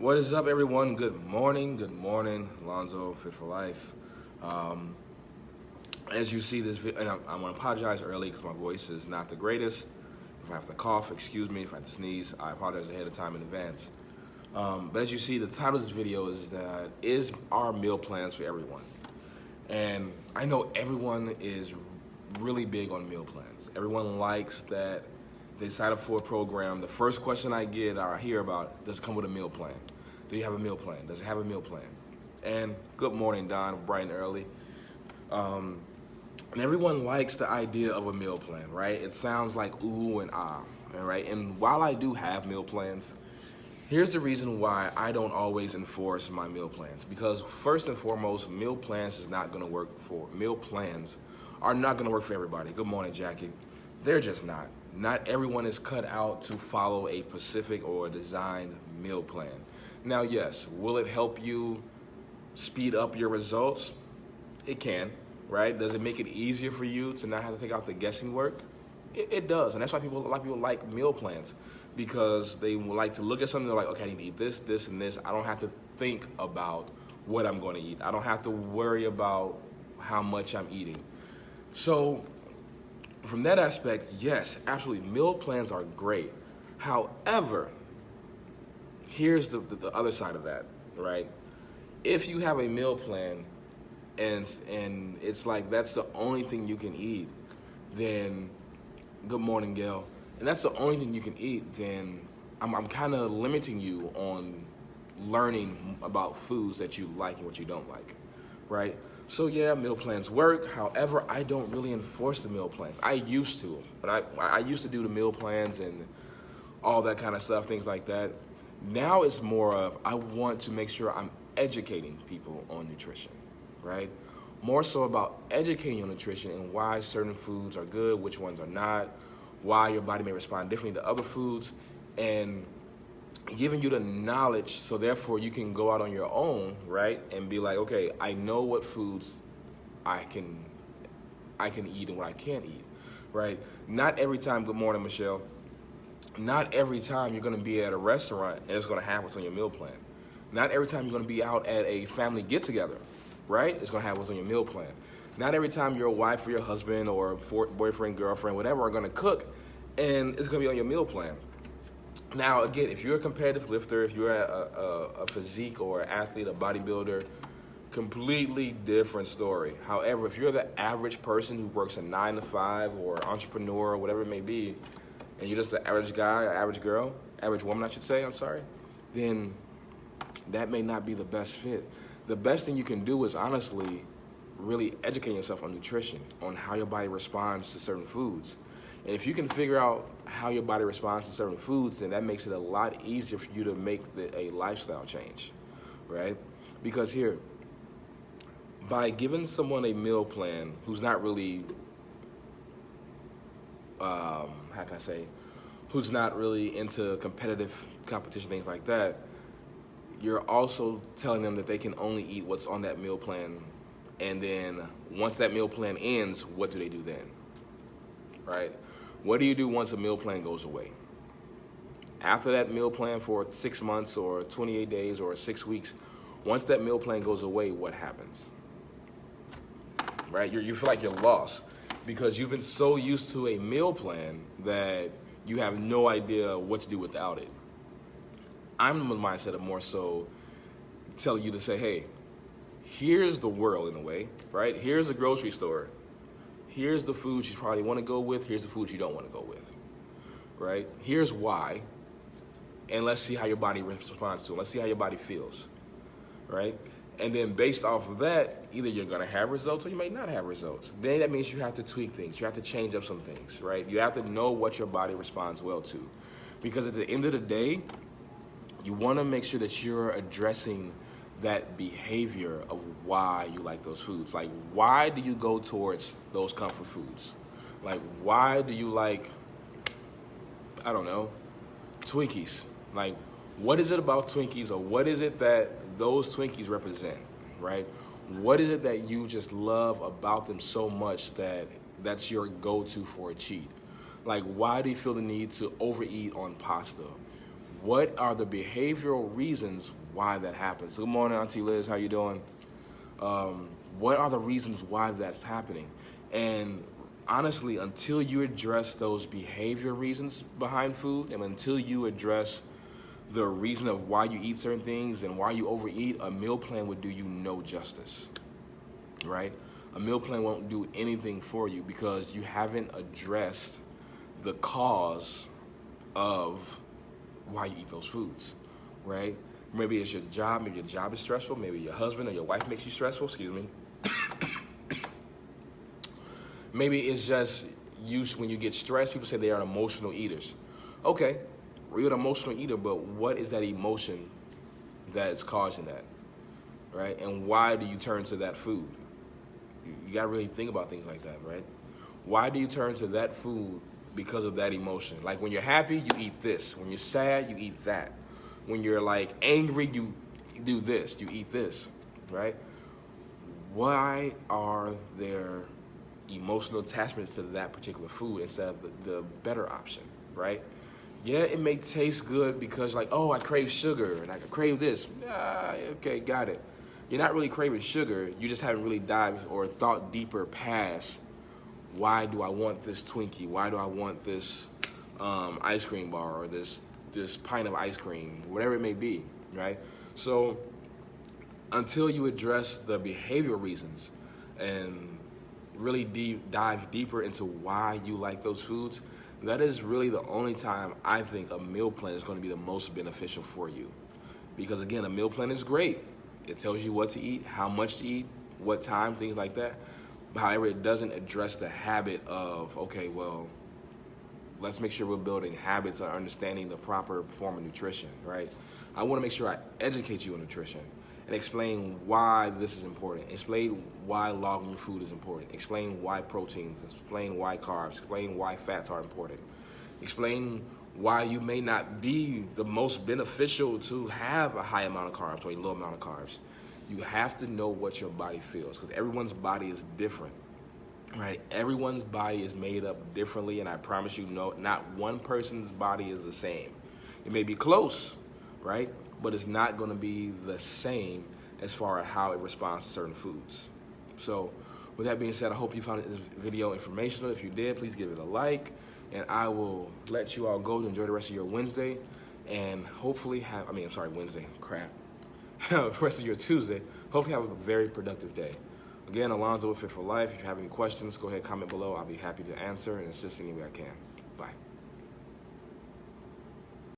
What is up, everyone? Good morning. Good morning, Lonzo, Fit for Life. Um, as you see this video, and I want to apologize early because my voice is not the greatest. If I have to cough, excuse me. If I have to sneeze, I apologize ahead of time in advance. But as you see, the title of this video is our meal plans for everyone. And I know everyone is really big on meal plans. Everyone likes that they sign up for a program. The first question I get or I hear about, does it come with a meal plan? Do you have a meal plan? Does it have a meal plan? And good morning, Don, bright and early. And everyone likes the idea of a meal plan, right? It sounds like ooh and ah, right? And while I do have meal plans, here's the reason why I don't always enforce my meal plans. Because first and foremost, meal plans are not gonna work for everybody. Good morning, Jackie. They're just not. Not everyone is cut out to follow a specific or a designed meal plan. Now, yes, will it help you speed up your results? It can, right? Does it make it easier for you to not have to take out the guessing work? It does, and that's why a lot of people like meal plans, because they like to look at something, they're like, okay, I need to eat this, this, and this. I don't have to think about what I'm going to eat. I don't have to worry about how much I'm eating. So from that aspect, yes, absolutely, meal plans are great. However, here's the other side of that, right? If you have a meal plan and it's like that's the only thing you can eat, then good morning, Gail. And that's the only thing you can eat, then I'm kind of limiting you on learning about foods that you like and what you don't like, right? So yeah, meal plans work. However, I don't really enforce the meal plans. I used to, but I used to do the meal plans and all that kind of stuff, things like that. Now it's more of I want to make sure I'm educating people on nutrition, right? More so about educating on nutrition and why certain foods are good, which ones are not, why your body may respond differently to other foods, and giving you the knowledge so therefore you can go out on your own, right? And be like, okay, I know what foods I can eat and what I can't eat, right? Not every time, good morning, Michelle. Not every time you're gonna be at a restaurant and it's gonna have what's on your meal plan. Not every time you're gonna be out at a family get together, right? It's gonna have what's on your meal plan. Not every time your wife or your husband or boyfriend, girlfriend, whatever, are gonna cook and it's gonna be on your meal plan. Now, again, if you're a competitive lifter, if you're a physique or an athlete, a bodybuilder, completely different story. However, if you're the average person who works a 9 to 5 or entrepreneur or whatever it may be, and you're just an average guy, or average girl, average woman, I should say, I'm sorry, then that may not be the best fit. The best thing you can do is honestly really educate yourself on nutrition, on how your body responds to certain foods. And if you can figure out how your body responds to certain foods, then that makes it a lot easier for you to make a lifestyle change, right? Because here, by giving someone a meal plan who's not really, how can I say, who's not really into competitive competition, things like that, you're also telling them that they can only eat what's on that meal plan. And then once that meal plan ends, what do they do then, right? What do you do once a meal plan goes away? After that meal plan for 6 months or 28 days or 6 weeks, once that meal plan goes away, what happens? Right? You feel like you're lost because you've been so used to a meal plan that you have no idea what to do without it. I'm in the mindset of more so telling you to say, hey, here's the world in a way, right? Here's the grocery store. Here's the food you probably want to go with. Here's the food you don't want to go with, right? Here's why, and let's see how your body responds to it. Let's see how your body feels, right? And then based off of that, either you're going to have results or you may not have results. Then that means you have to tweak things. You have to change up some things, right? You have to know what your body responds well to. Because at the end of the day, you want to make sure that you're addressing that behavior of why you like those foods. Like, why do you go towards those comfort foods? Like, why do you like, I don't know, Twinkies? Like, what is it about Twinkies, or what is it that those Twinkies represent, right? What is it that you just love about them so much that that's your go-to for a cheat? Like, why do you feel the need to overeat on pasta? what are the behavioral reasons why that happens? Good morning, Auntie Liz. How you doing? What are the reasons why that's happening? And honestly, until you address those behavior reasons behind food, and until you address the reason of why you eat certain things and why you overeat, a meal plan would do you no justice, right? A meal plan won't do anything for you because you haven't addressed the cause of why you eat those foods, right? Maybe it's your job, maybe your job is stressful, maybe your husband or your wife makes you stressful, excuse me. Maybe it's just you, when you get stressed, people say they are emotional eaters. Okay, you're an emotional eater, but what is that emotion that's causing that, right? And why do you turn to that food? You gotta really think about things like that, right? Why do you turn to that food because of that emotion? Like when you're happy, you eat this. When you're sad, you eat that. When you're like angry, you do this, you eat this, right? Why are there emotional attachments to that particular food instead of the better option, right? Yeah, it may taste good because like, oh, I crave sugar and I crave this. Okay, got it. You're not really craving sugar. You just haven't really dived or thought deeper past why do I want this Twinkie? Why do I want this ice cream bar or this pint of ice cream, whatever it may be, right? So until you address the behavioral reasons and really dive deeper into why you like those foods, that is really the only time I think a meal plan is going to be the most beneficial for you. Because again, a meal plan is great. It tells you what to eat, how much to eat, what time, things like that. However, it doesn't address the habit of, okay, well, let's make sure we're building habits of understanding the proper form of nutrition, right? I want to make sure I educate you on nutrition and explain why this is important. Explain why logging your food is important. Explain why proteins, explain why carbs, explain why fats are important. Explain why you may not be the most beneficial to have a high amount of carbs or a low amount of carbs. You have to know what your body feels because everyone's body is different, right? Everyone's body is made up differently, and I promise you, not one person's body is the same. It may be close, right? But it's not going to be the same as far as how it responds to certain foods. So with that being said, I hope you found this video informational. If you did, please give it a like, and I will let you all go to enjoy the rest of your Wednesday and hopefully Wednesday, crap. The rest of your Tuesday. Hopefully have a very productive day. Again, Alonzo with Fit for Life. If you have any questions, go ahead and comment below. I'll be happy to answer and assist any way I can.